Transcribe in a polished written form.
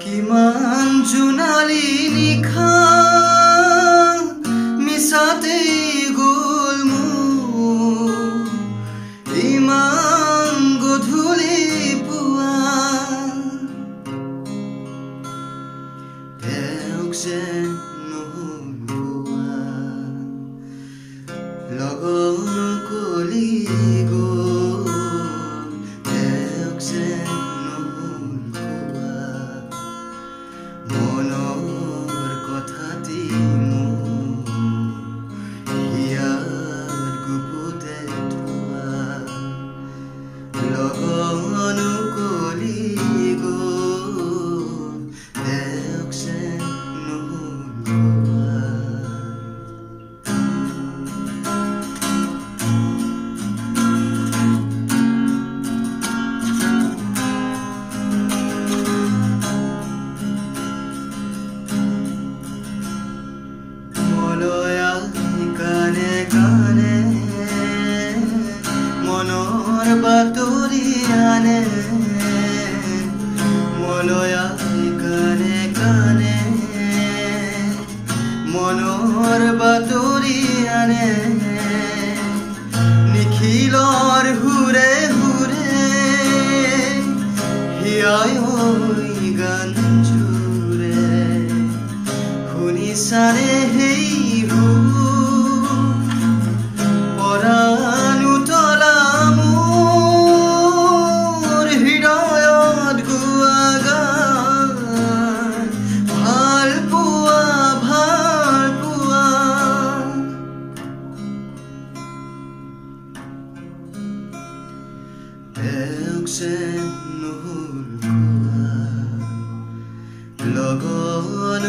কিমান জোনালী নিশা মিছাতেই গ'ল মোৰ ইমান গধূলি পুৱা তেওঁক যেন নোপোৱা লগৰ কলি গ'ল তেওঁক যেন নোপোৱা মনৰ কথাটি মোৰ হিয়াৰ গুপুতে থোৱা লগৰ কলি গ'ল তেওঁক যেন নোপোৱা কানে কানে মনৰ বাতৰি আনে মলয়াই কানে কানে মনৰ বাতৰি আনে নিখিলৰ হুৰে হুৰে হিয়াই গান জুৰে শুনিছানে সেই পৰাণু তলা মোৰ হৃদয়ত গোৱা গান ভাল পোৱা তেওঁক যেন নোপোৱা লগৰ